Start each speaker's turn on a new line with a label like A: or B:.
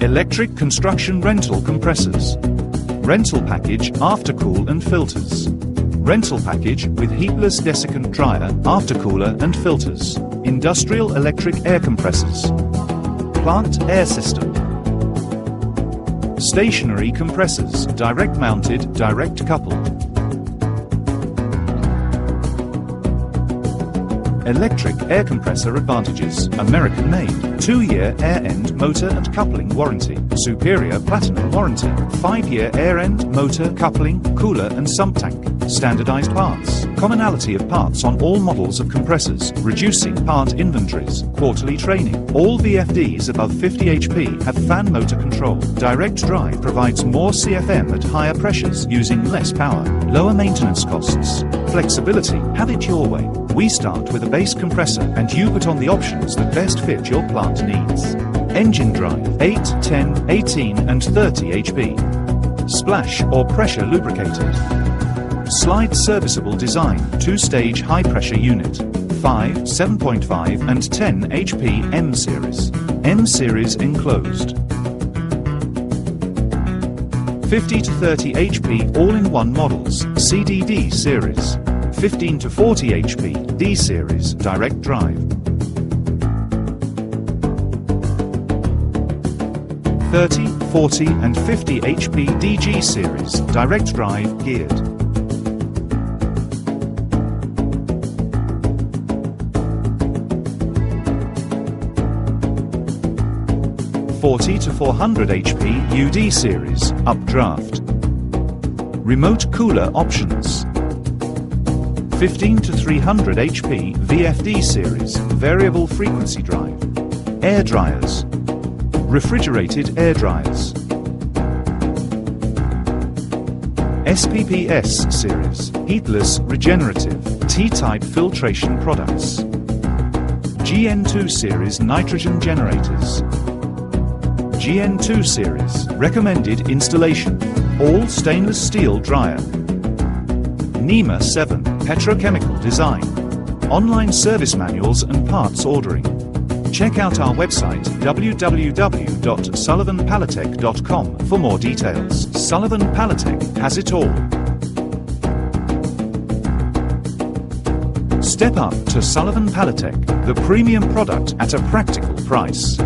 A: Electric construction rental compressors. Rental package aftercool and filters. Rental package with heatless desiccant dryer, aftercooler and filters. Industrial electric air compressors. Plant air system. Stationary compressors, direct mounted, direct coupled. Electric air compressor advantages. American made. 2-year air end motor and coupling warranty. Superior platinum warranty. 5-year air end, motor, coupling, cooler and sump tank. Standardized parts. Commonality of parts on all models of compressors, reducing part inventories. Quarterly training. All VFDs above 50 HP have fan motor control. Direct drive provides more CFM at higher pressures using less power. Lower maintenance costs. Flexibility. Have it your way. We start with a base compressor and you put on the options that best fit your plant needs. Engine drive 8, 10, 18 and 30 HP. Splash or pressure lubricated. Slide serviceable design, 2-stage high pressure unit. 5, 7.5 and 10 HP M series. M series enclosed. 50 to 30 HP all-in-one models, CDD series. 15 to 40 HP D series direct drive. 30, 40 and 50 HP DG series direct drive geared. 40 to 400 HP UD series updraft. Remote cooler options. 15 to 300 HP VFD series, variable frequency drive. Air dryers. Refrigerated air dryers. SPPS series, heatless regenerative, T-type filtration products. GN2 series nitrogen generators. GN2 series, recommended installation, all stainless steel dryer. NEMA 7, petrochemical design. Online service manuals and parts ordering. Check out our website www.sullivanpalatek.com for more details. Sullivan Palatek has it all. Step up to Sullivan Palatek, the premium product at a practical price.